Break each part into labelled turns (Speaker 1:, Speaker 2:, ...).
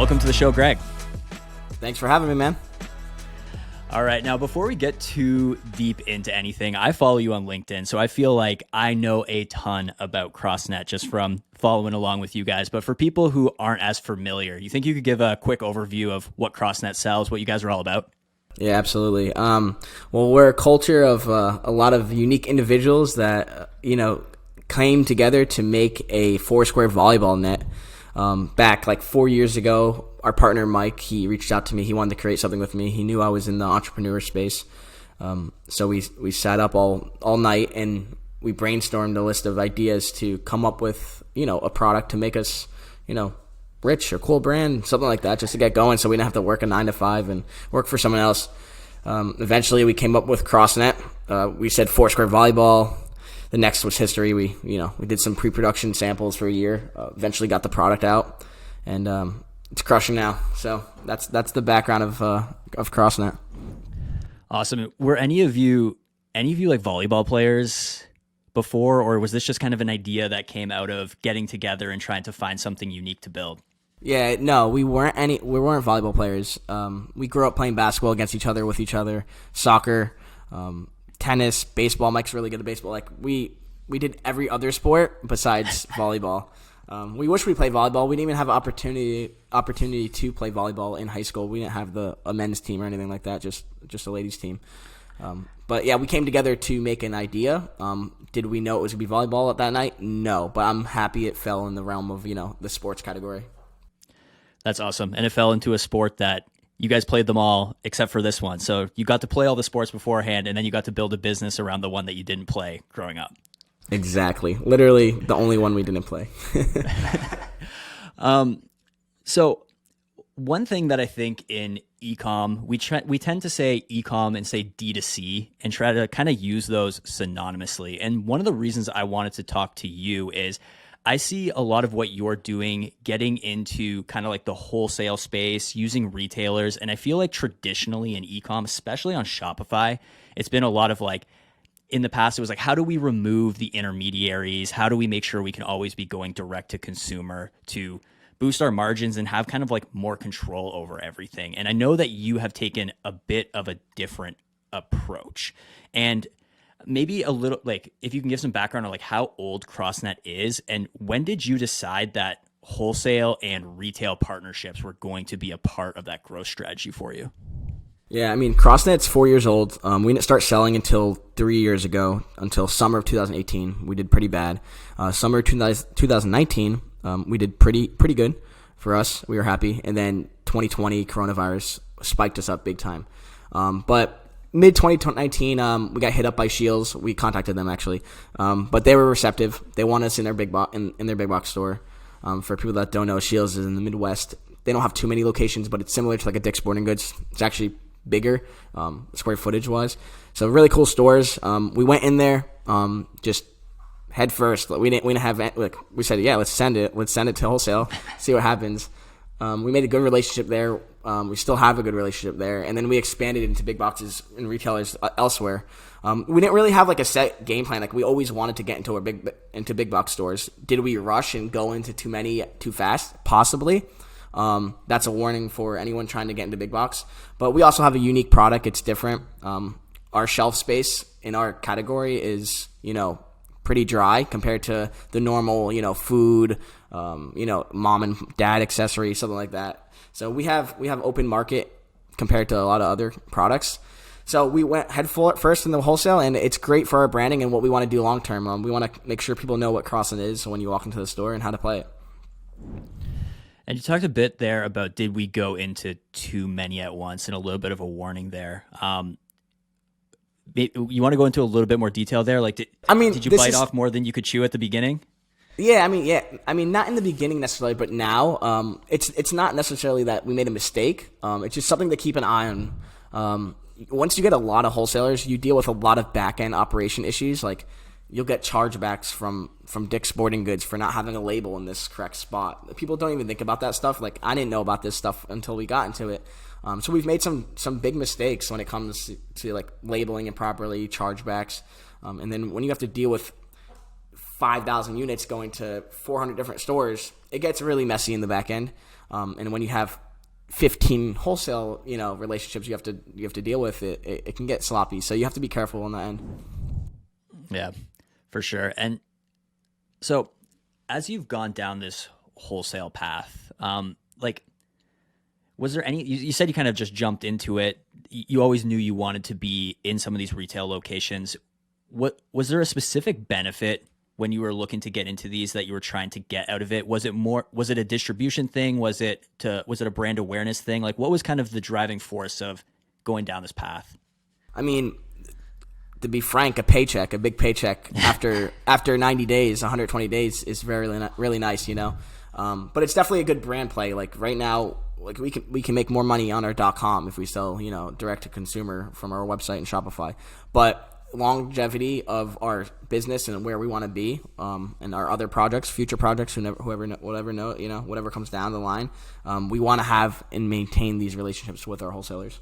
Speaker 1: welcome to the show, Greg.
Speaker 2: Thanks for having me, man.
Speaker 1: All right. Now, before we get too deep into anything, I follow you on LinkedIn, so I feel like I know a ton about CrossNet just from following along with you guys. But for people who aren't as familiar, you think you could give a quick overview of what CrossNet sells, what you guys are all about?
Speaker 2: Yeah, absolutely. Well, we're a culture of a lot of unique individuals that, came together to make a Foursquare volleyball net. Back like 4 years ago, our partner Mike, he reached out to me. He wanted to create something with me. He knew I was in the entrepreneur space. So we sat up all night and we brainstormed a list of ideas to come up with, a product to make us, rich or cool brand, something like that, just to get going so we didn't have to work a 9 to 5 and work for someone else. Eventually we came up with CrossNet. We said Foursquare volleyball. The next was history. We did some pre-production samples for a year. Eventually got the product out, and it's crushing now. So that's the background of CrossNet.
Speaker 1: Awesome. Were any of you like volleyball players before, or was this just kind of an idea that came out of getting together and trying to find something unique to build?
Speaker 2: Yeah, no, we weren't volleyball players. We grew up playing basketball against each other, with each other, soccer, tennis, baseball. Mike's really good at baseball. Like we did every other sport besides volleyball. We wish we played volleyball. We didn't even have an opportunity to play volleyball in high school. We didn't have a men's team or anything like that. Just a ladies team. But yeah, we came together to make an idea. Did we know it was gonna be volleyball at that night? No, but I'm happy it fell in the realm of the sports category.
Speaker 1: That's awesome, and it fell into a sport that you guys played them all except for this one. So you got to play all the sports beforehand, and then you got to build a business around the one that you didn't play growing up.
Speaker 2: Exactly. Literally the only one we didn't play.
Speaker 1: So one thing that I think in e-com, we tend to say e-com and say D2C and try to kind of use those synonymously. And one of the reasons I wanted to talk to you is I see a lot of what you're doing getting into kind of like the wholesale space, using retailers. And I feel like traditionally in e-com, especially on Shopify, it's been a lot of like, in the past, it was like, how do we remove the intermediaries? How do we make sure we can always be going direct to consumer to boost our margins and have kind of like more control over everything? And I know that you have taken a bit of a different approach. And maybe a little, like, if you can give some background on like how old CrossNet is and when did you decide that wholesale and retail partnerships were going to be a part of that growth strategy for you?
Speaker 2: Yeah, I mean, CrossNet's 4 years old. We didn't start selling until 3 years ago, until summer of 2018. We did pretty bad. Summer 2019, we did pretty good for us. We were happy. And then 2020, coronavirus spiked us up big time. But mid-2019, we got hit up by Shields. We contacted them, actually. But they were receptive. They want us in their big box store. For people that don't know, Shields is in the Midwest. They don't have too many locations, but it's similar to like a Dick's Sporting Goods. It's actually bigger, square footage wise. So really cool stores. We went in there, just head first. We didn't have, like, we said, yeah, let's send it to wholesale, see what happens. We made a good relationship there. We still have a good relationship there. And then we expanded into big boxes and retailers elsewhere. We didn't really have like a set game plan. Like we always wanted to get into big box stores. Did we rush and go into too many too fast? Possibly. That's a warning for anyone trying to get into big box. But we also have a unique product. It's different. Our shelf space in our category is, pretty dry compared to the normal, food, mom and dad accessories, something like that. So we have open market compared to a lot of other products. So we went head first in the wholesale, and it's great for our branding and what we want to do long term. We want to make sure people know what CrossNet is when you walk into the store and how to play it.
Speaker 1: And you talked a bit there about did we go into too many at once, and a little bit of a warning there. You want to go into a little bit more detail there? Like, did you bite off more than you could chew at the beginning?
Speaker 2: Yeah, I mean, not in the beginning necessarily, but now it's not necessarily that we made a mistake. It's just something to keep an eye on. Once you get a lot of wholesalers, you deal with a lot of back-end operation issues. Like, you'll get chargebacks from Dick's Sporting Goods for not having a label in this correct spot. People don't even think about that stuff. Like, I didn't know about this stuff until we got into it. So we've made some big mistakes when it comes to like labeling it properly, chargebacks. And then when you have to deal with 5,000 units going to 400 different stores, it gets really messy in the back end. And when you have 15 wholesale, relationships you have to deal with, it can get sloppy. So you have to be careful on that end.
Speaker 1: Yeah, for sure. And so as you've gone down this wholesale path, was there any, you said you kind of just jumped into it. You always knew you wanted to be in some of these retail locations. Was there a specific benefit when you were looking to get into these that you were trying to get out of it? Was it a distribution thing? Was it a brand awareness thing? Like, what was kind of the driving force of going down this path?
Speaker 2: I mean, to be frank, a big paycheck after 90 days, 120 days is really nice, But it's definitely a good brand play. Like right now, like we can make more money on our .com if we sell, direct to consumer from our website and Shopify. But longevity of our business and where we want to be, and our other projects, future projects, whatever comes down the line, we want to have and maintain these relationships with our wholesalers.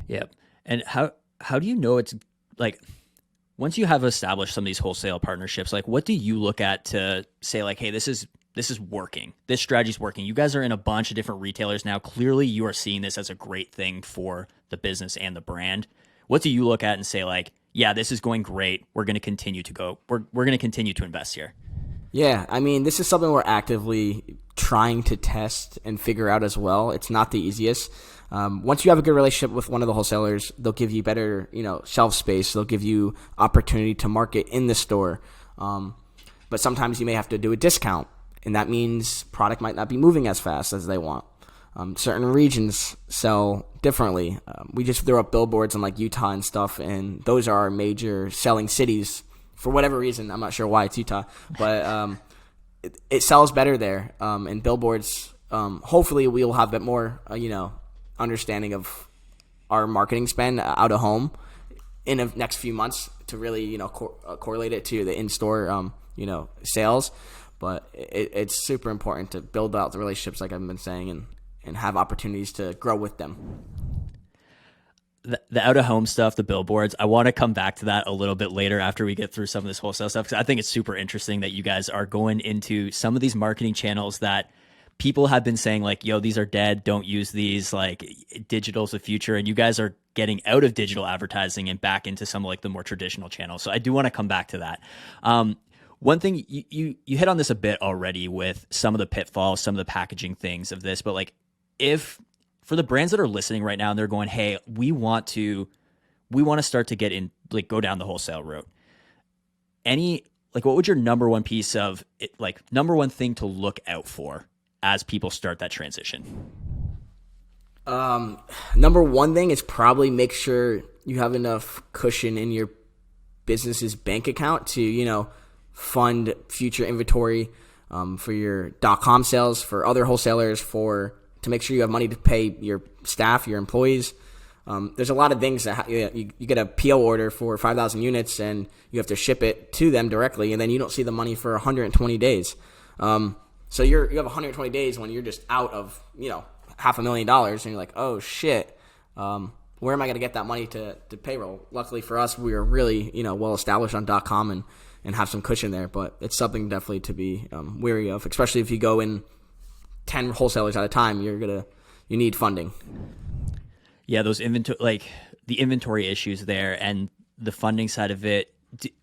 Speaker 1: Yep. And how do you know it's like, once you have established some of these wholesale partnerships, like what do you look at to say like, hey, this is working. This strategy is working. You guys are in a bunch of different retailers now. Clearly you are seeing this as a great thing for the business and the brand. What do you look at and say like, yeah, this is going great. We're going to continue to go. We're going to continue to invest here.
Speaker 2: Yeah. I mean, this is something we're actively trying to test and figure out as well. It's not the easiest. Once you have a good relationship with one of the wholesalers, they'll give you better, shelf space. They'll give you opportunity to market in the store. But sometimes you may have to do a discount, and that means product might not be moving as fast as they want. Certain regions sell differently. We just threw up billboards in like Utah and stuff, and those are our major selling cities for whatever reason. I'm not sure why it's Utah, but it sells better there. And billboards, hopefully we'll have a bit more, understanding of our marketing spend out of home in the next few months to really, correlate it to the in-store, sales. But it's super important to build out the relationships, like I've been saying, and have opportunities to grow with them.
Speaker 1: The out-of-home stuff, the billboards, I want to come back to that a little bit later after we get through some of this wholesale stuff, because I think it's super interesting that you guys are going into some of these marketing channels that people have been saying like, yo, these are dead, don't use these, like digital's the future, and you guys are getting out of digital advertising and back into some like the more traditional channels. So I do want to come back to that. One thing, you hit on this a bit already with some of the pitfalls, some of the packaging things of this, but like if for the brands that are listening right now and they're going, hey, we want to start to get in, like go down the wholesale route. What would your number one piece of it, like number one thing to look out for as people start that transition?
Speaker 2: Number one thing is probably make sure you have enough cushion in your business's bank account to, fund future inventory, for your .com sales, for other wholesalers, to make sure you have money to pay your staff, your employees. There's a lot of things that you get a PO order for 5,000 units and you have to ship it to them directly, and then you don't see the money for 120 days. So you have 120 days when you're just out of, $500,000, and you're like, oh shit, where am I going to get that money to payroll? Luckily for us, we are really, well established on .com and have some cushion there, but it's something definitely to be wary of, especially if you go in 10 wholesalers at a time. You need funding.
Speaker 1: Yeah, those the inventory issues there and the funding side of it.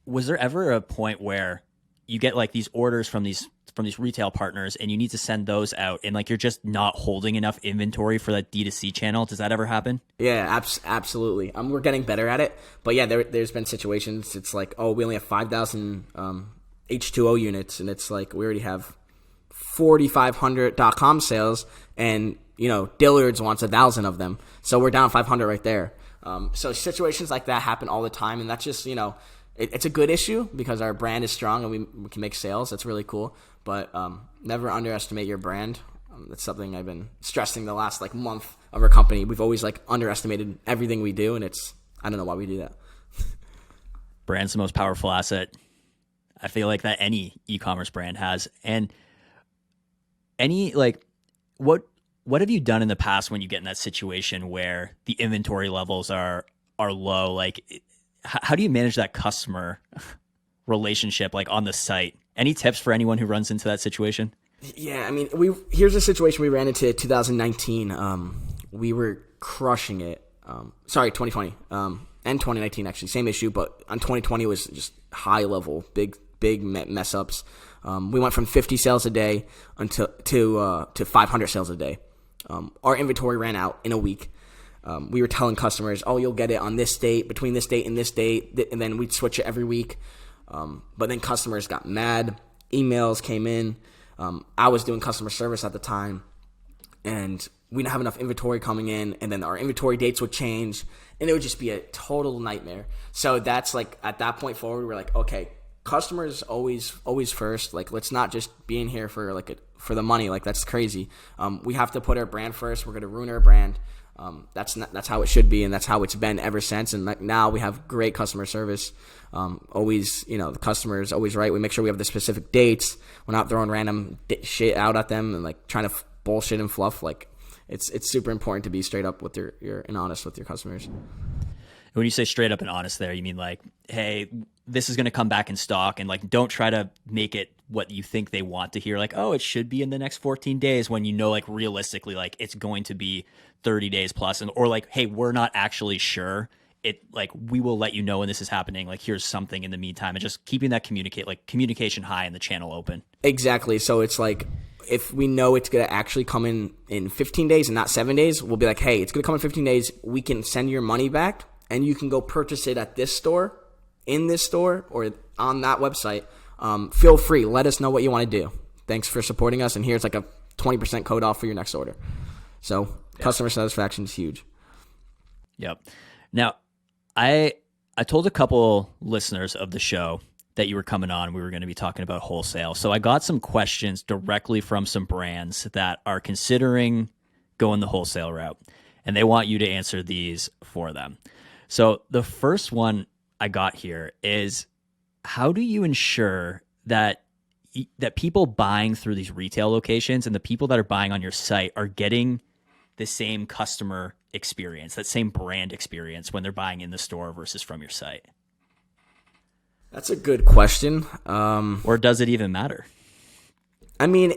Speaker 1: Was there ever a point where you get like these orders from these retail partners and you need to send those out and like you're just not holding enough inventory for that D2C channel? Does that ever happen?
Speaker 2: Yeah, absolutely. We're getting better at it, but yeah, there's been situations. It's like, oh, we only have 5,000 H2O units, and it's like we already have 4,500 .com sales, and Dillard's wants 1,000 of them, so we're down 500 right there. So situations like that happen all the time, and that's just it's a good issue because our brand is strong and we can make sales. That's really cool, but never underestimate your brand. That's something I've been stressing the last month of our company. We've always underestimated everything we do, and I don't know why we do that.
Speaker 1: Brand's the most powerful asset I feel like that any e-commerce brand has. And what have you done in the past when you get in that situation where the inventory levels are low? How do you manage that customer relationship on the site? Any tips for anyone who runs into that situation?
Speaker 2: Yeah, I mean, here's a situation we ran into 2019. We were crushing it. 2020. And 2019 actually, same issue, but on 2020 was just high level, big mess ups. We went from 50 sales a day to 500 sales a day. Our inventory ran out in a week. We were telling customers, "Oh, you'll get it on this date, between this date and this date," and then we'd switch it every week. But then customers got mad. Emails came in. I was doing customer service at the time, and we didn't have enough inventory coming in, and then our inventory dates would change, and it would just be a total nightmare. So that's like, at that point forward, we're like, okay, customers always first. Like, let's not just be in here for for the money. Like, that's crazy. We have to put our brand first. We're gonna ruin our brand. That's how it should be, and that's how it's been ever since. And like, now we have great customer service. Always, the customer is always right. We make sure we have the specific dates. We're not throwing random shit out at them and like trying to bullshit and fluff. Like, it's super important to be straight up with your and honest with your customers.
Speaker 1: When you say straight up and honest there, you mean like, hey, this is going to come back in stock, and like, don't try to make it what you think they want to hear. Like, oh, it should be in the next 14 days when like realistically, like it's going to be 30 days plus, or like, hey, we're not actually sure. Like, we will let you know when this is happening. Like, here's something in the meantime, and just keeping that communication high and the channel open.
Speaker 2: Exactly. So it's like, if we know it's going to actually come in 15 days and not 7 days, we'll be like, hey, it's going to come in 15 days. We can send your money back, and you can go purchase it at this store, in this store, or on that website. Feel free. Let us know what you want to do. Thanks for supporting us, and here's like a 20% code off for your next order. So customer satisfaction is huge.
Speaker 1: Yep. Now, I told a couple listeners of the show that you were coming on. We were going to be talking about wholesale. So I got some questions directly from some brands that are considering going the wholesale route, and they want you to answer these for them. So the first one I got here is, how do you ensure that people buying through these retail locations and the people that are buying on your site are getting the same customer experience, that same brand experience when they're buying in the store versus from your site?
Speaker 2: That's a good question.
Speaker 1: Or does it even matter?
Speaker 2: I mean,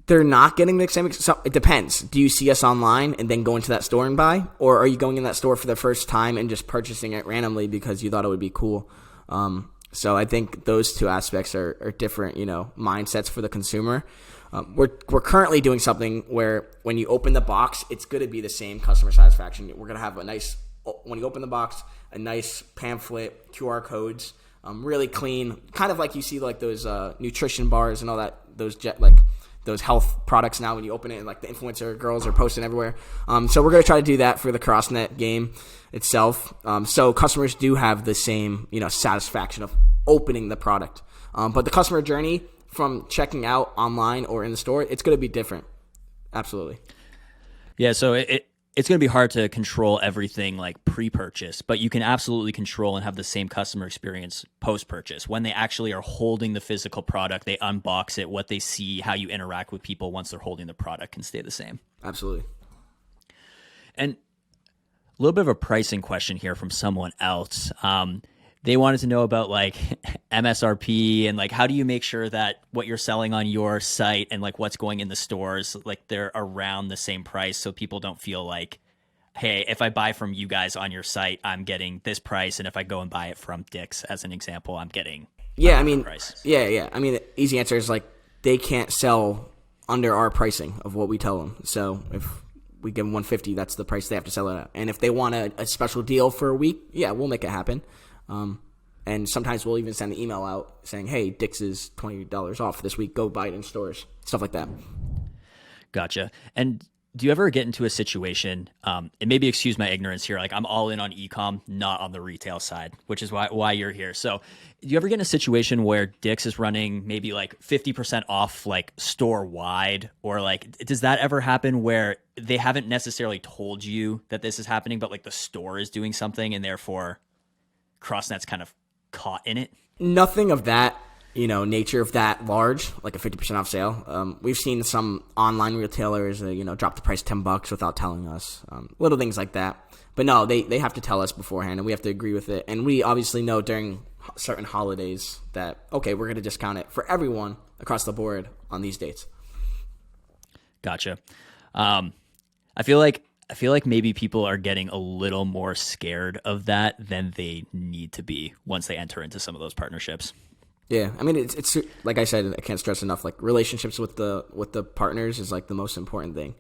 Speaker 2: they're not getting the same. So it depends. Do you see us online and then go into that store and buy? Or are you going in that store for the first time and just purchasing it randomly because you thought it would be cool? So I think those two aspects are different, mindsets for the consumer. We're currently doing something where when you open the box, it's going to be the same customer satisfaction. We're going to have when you open the box, a nice pamphlet, QR codes, really clean, kind of like you see like those nutrition bars and all that, those health products now when you open it, and like the influencer girls are posting everywhere. So we're going to try to do that for the CrossNet game itself. So customers do have the same, satisfaction of opening the product. But the customer journey from checking out online or in the store, it's going to be different. Absolutely.
Speaker 1: Yeah. So it's going to be hard to control everything like pre-purchase, but you can absolutely control and have the same customer experience post-purchase. When they actually are holding the physical product, they unbox it, what they see, how you interact with people once they're holding the product can stay the same.
Speaker 2: Absolutely.
Speaker 1: And a little bit of a pricing question here from someone else. They wanted to know about like MSRP and like, how do you make sure that what you're selling on your site and like what's going in the stores, like they're around the same price, so people don't feel like, hey, if I buy from you guys on your site, I'm getting this price, and if I go and buy it from Dick's, as an example, I'm getting price.
Speaker 2: Yeah. I mean, the easy answer is like, they can't sell under our pricing of what we tell them. So if we give them $150, that's the price they have to sell it at. And if they want a special deal for a week, yeah, we'll make it happen. And sometimes we'll even send an email out saying, hey, Dick's is $20 off this week. Go buy it in stores. Stuff like that.
Speaker 1: Gotcha. And do you ever get into a situation, and maybe excuse my ignorance here, like I'm all in on e-com, not on the retail side, which is why you're here. So do you ever get in a situation where Dick's is running maybe like 50% off like store wide, or like, does that ever happen where they haven't necessarily told you that this is happening, but like the store is doing something and therefore CrossNet's kind of caught in it?
Speaker 2: Nothing of that, nature of that large, like a 50% off sale. We've seen some online retailers, drop the price $10 without telling us, little things like that. But no, they have to tell us beforehand, and we have to agree with it. And we obviously know during certain holidays that, okay, we're going to discount it for everyone across the board on these dates.
Speaker 1: Gotcha. I feel like maybe people are getting a little more scared of that than they need to be once they enter into some of those partnerships.
Speaker 2: Yeah, I mean, it's like I said, I can't stress enough. Like relationships with the partners is like the most important thing.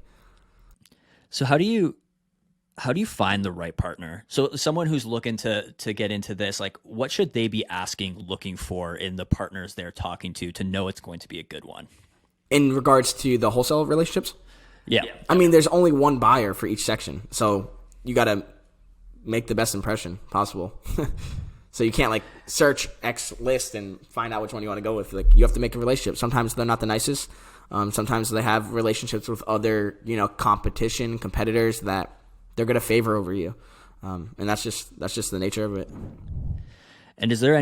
Speaker 1: So how do you find the right partner? So someone who's looking to get into this, like what should they be looking for in the partners they're talking to know it's going to be a good one?
Speaker 2: In regards to the wholesale relationships?
Speaker 1: Yeah.
Speaker 2: I mean, there's only one buyer for each section, so you got to make the best impression possible. So you can't like search X list and find out which one you want to go with. Like you have to make a relationship. Sometimes they're not the nicest. Sometimes they have relationships with other, competitors that they're going to favor over you. And that's just the nature of it.
Speaker 1: And is there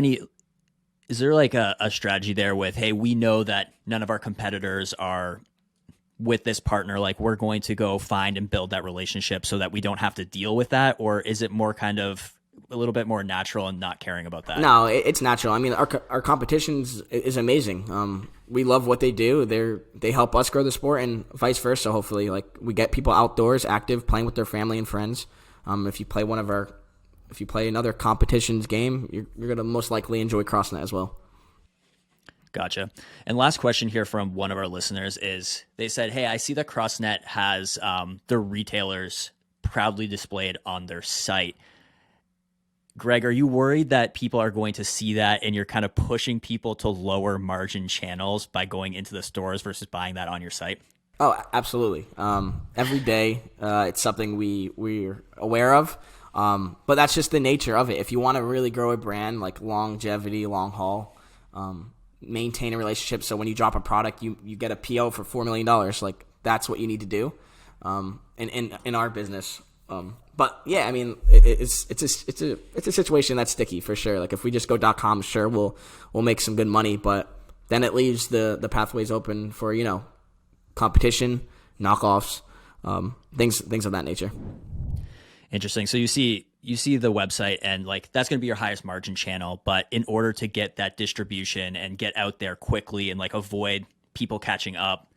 Speaker 1: like a strategy there with, hey, we know that none of our competitors are with this partner, like we're going to go find and build that relationship so that we don't have to deal with that? Or is it more kind of a little bit more natural and not caring about that?
Speaker 2: No, it's natural. I mean, our competitions is amazing. We love what they do. They help us grow the sport and vice versa. Hopefully, like we get people outdoors, active, playing with their family and friends. If you play another competitions game, you're going to most likely enjoy CrossNet as well.
Speaker 1: Gotcha. And last question here from one of our listeners is they said, hey, I see that CrossNet has their retailers proudly displayed on their site. Greg, are you worried that people are going to see that and you're kind of pushing people to lower margin channels by going into the stores versus buying that on your site?
Speaker 2: Oh, absolutely. Every day, it's something we're aware of. But that's just the nature of it. If you want to really grow a brand, like longevity, long haul, maintain a relationship. So when you drop a product, you get a PO for $4 million. Like that's what you need to do. In our business. But yeah, I mean, it's a situation that's sticky for sure. Like if we just go .com, sure, we'll make some good money, but then it leaves the pathways open for, competition, knockoffs, things of that nature.
Speaker 1: Interesting. So you see the website and like that's going to be your highest margin channel, but in order to get that distribution and get out there quickly and like avoid people catching up,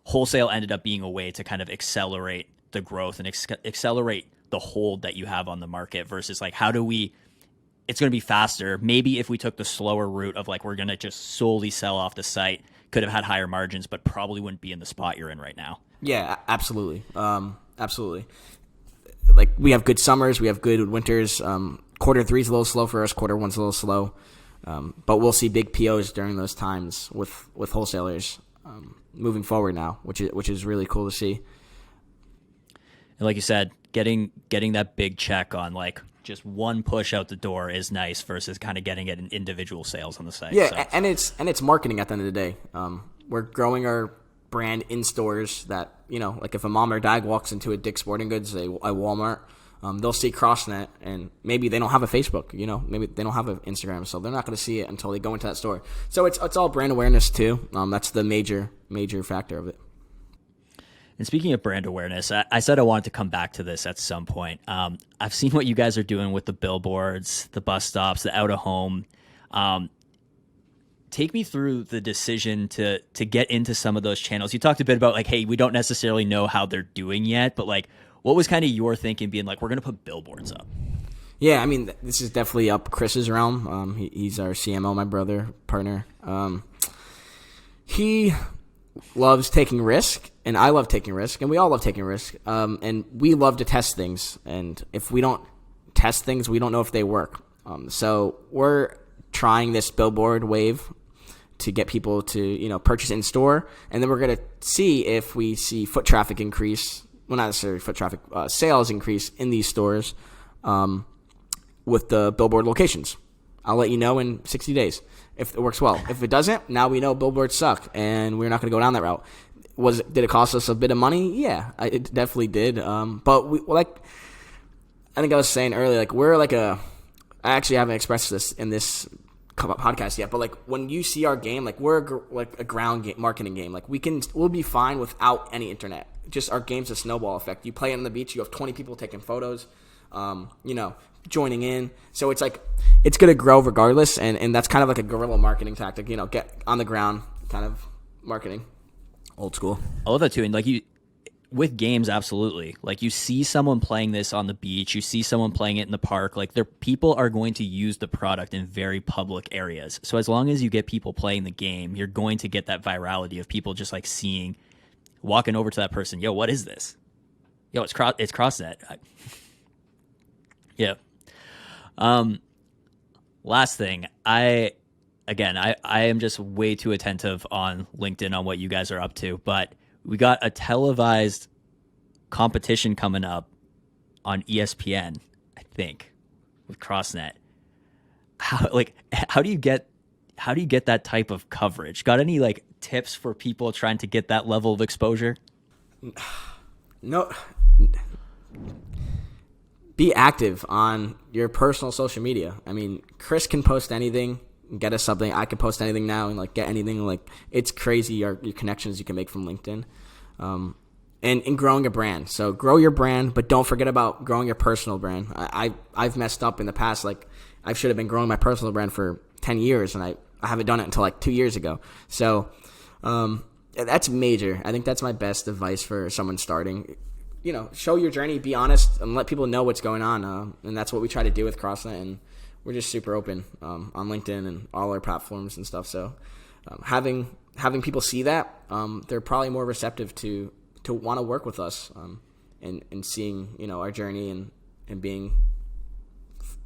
Speaker 1: wholesale ended up being a way to kind of accelerate the growth and accelerate the hold that you have on the market versus like it's going to be faster. Maybe if we took the slower route of like we're going to just solely sell off the site, could have had higher margins, but probably wouldn't be in the spot you're in right now. Yeah,
Speaker 2: absolutely. Absolutely. Like we have good summers, we have good winters. Quarter 3 is a little slow for us. Quarter 1's a little slow. But we'll see big POs during those times with wholesalers moving forward now, which is really cool to see.
Speaker 1: And like you said, getting that big check on like just one push out the door is nice versus kind of getting it in individual sales on the site.
Speaker 2: Yeah, so. and it's marketing at the end of the day. We're growing our brand in stores that, like if a mom or dad walks into a Dick's Sporting Goods, a Walmart, they'll see CrossNet and maybe they don't have a Facebook, maybe they don't have an Instagram, so they're not going to see it until they go into that store. So it's all brand awareness too. That's the major factor of it.
Speaker 1: And speaking of brand awareness, I said I wanted to come back to this at some point. I've seen what you guys are doing with the billboards, the bus stops, the out of home. Take me through the decision to get into some of those channels. You talked a bit about like, hey, we don't necessarily know how they're doing yet, but like, what was kind of your thinking being like, we're going to put billboards up?
Speaker 2: Yeah, I mean, this is definitely up Chris's realm. He's our CMO, my brother, partner. He loves taking risk, and I love taking risk, and we all love taking risk. And we love to test things, and if we don't test things, we don't know if they work. So we're trying this billboard wave to get people to purchase in store, and then we're going to see if we see foot traffic increase. Well, not necessarily foot traffic, sales increase in these stores with the billboard locations. I'll let you know in 60 days if it works well. If it doesn't, now we know billboards suck, and we're not going to go down that route. Did it cost us a bit of money? Yeah, it definitely did. But I think I was saying earlier, like we're like I actually haven't expressed this in this podcast yet, but like when you see our game, like we're like a ground game, marketing game. Like we'll be fine without any internet. Just our game's a snowball effect. You play it on the beach, you have 20 people taking photos, joining in. So it's like it's gonna grow regardless, and that's kind of like a guerrilla marketing tactic. Get on the ground, kind of marketing. Old school.
Speaker 1: I love that too. And like with games, absolutely. Like you see someone playing this on the beach, you see someone playing it in the park. Like people are going to use the product in very public areas. So as long as you get people playing the game, you're going to get that virality of people just like walking over to that person. Yo, what is this? Yo, it's CrossNet. Yeah. Last thing, I am just way too attentive on LinkedIn on what you guys are up to, but we got a televised competition coming up on ESPN, I think, with CrossNet. How do you get that type of coverage? Got any like tips for people trying to get that level of exposure?
Speaker 2: No. Be active on your personal social media. I mean, Chris can post anything, get us something. I can post anything now and like get anything. Like it's crazy your connections you can make from LinkedIn, and growing a brand. So grow your brand, but don't forget about growing your personal brand. I've messed up in the past. Like I should have been growing my personal brand for 10 years, and I haven't done it until like 2 years ago. So that's major. I think that's my best advice for someone starting. You know, show your journey, be honest, and let people know what's going on. And that's what we try to do with CrossNet. And we're just super open on LinkedIn and all our platforms and stuff. So having people see that, they're probably more receptive to want to work with us and seeing, you know, our journey and being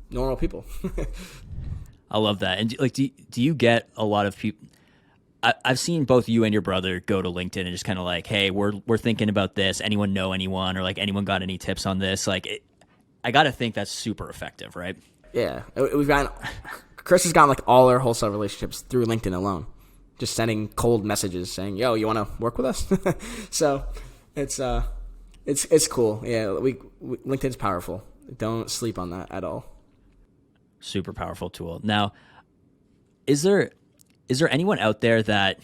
Speaker 2: normal people.
Speaker 1: I love that. And like, do you get a lot of people? I've seen both you and your brother go to LinkedIn and just kind of like, hey, we're thinking about this. Anyone know anyone, or like anyone got any tips on this? Like, I got to think that's super effective, right?
Speaker 2: Yeah, Chris has gotten like all our wholesale relationships through LinkedIn alone, just sending cold messages saying, "Yo, you want to work with us?" So it's cool. Yeah, LinkedIn's powerful. Don't sleep on that at all.
Speaker 1: Super powerful tool. Now, is there anyone out there that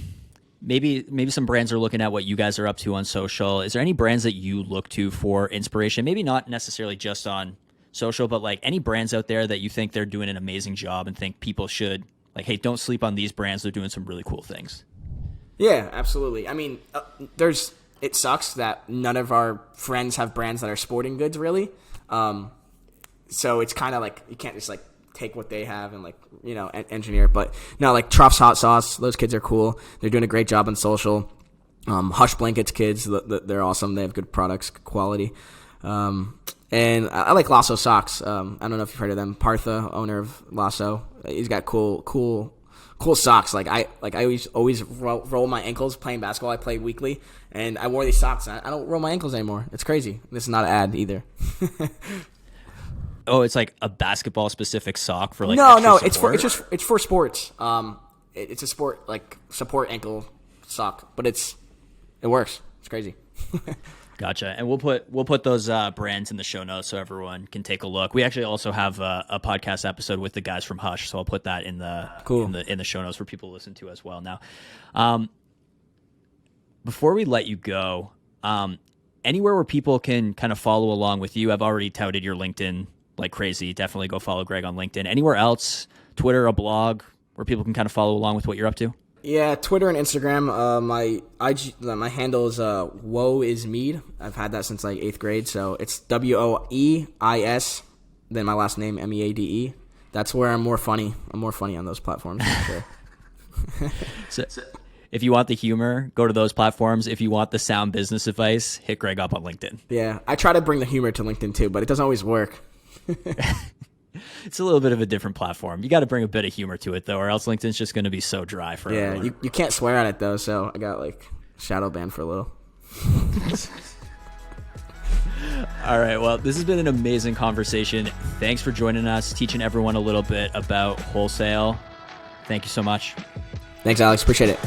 Speaker 1: maybe some brands are looking at what you guys are up to on social? Is there any brands that you look to for inspiration? Maybe not necessarily just on social, but like any brands out there that you think they're doing an amazing job and think people should like, hey, don't sleep on these brands. They're doing some really cool things.
Speaker 2: Yeah, absolutely. I mean, it sucks that none of our friends have brands that are sporting goods really. So it's kind of like, you can't just like take what they have and like, you know, engineer. But no, like Trough's Hot Sauce, those kids are cool. They're doing a great job on social. Hush Blankets kids, they're awesome. They have good products, good quality. And I like Lasso Socks. I don't know if you've heard of them. Partha, owner of Lasso, he's got cool socks. Like I always roll my ankles playing basketball. I play weekly, and I wore these socks. And I don't roll my ankles anymore. It's crazy. This is not an ad either.
Speaker 1: Oh, it's like a basketball specific sock for like
Speaker 2: no,
Speaker 1: support?
Speaker 2: it's for sports. It's a sport like support ankle sock, but it works. It's crazy.
Speaker 1: Gotcha. And we'll put those brands in the show notes so everyone can take a look. We actually also have a podcast episode with the guys from Hush, so I'll put that in the show notes for people to listen to as well. Now, before we let you go, anywhere where people can kind of follow along with you? I've already touted your LinkedIn like crazy. Definitely go follow Greg on LinkedIn. Anywhere else, Twitter, a blog, where people can kind of follow along with what you're up to?
Speaker 2: Yeah, Twitter and Instagram. My handle is Woe is Meade. I've had that since like 8th grade, so it's WOEIS. Then my last name MEADE. That's where I'm more funny. I'm more funny on those platforms. For sure.
Speaker 1: So, if you want the humor, go to those platforms. If you want the sound business advice, hit Greg up on LinkedIn.
Speaker 2: Yeah, I try to bring the humor to LinkedIn too, but it doesn't always work.
Speaker 1: It's a little bit of a different platform. You got to bring a bit of humor to it, though, or else LinkedIn's just going to be so dry for everyone.
Speaker 2: Yeah, you can't swear on it, though, so I got, like, shadow banned for a little.
Speaker 1: All right, well, this has been an amazing conversation. Thanks for joining us, teaching everyone a little bit about Wholesale. Thank you so much.
Speaker 2: Thanks, Alex. Appreciate it.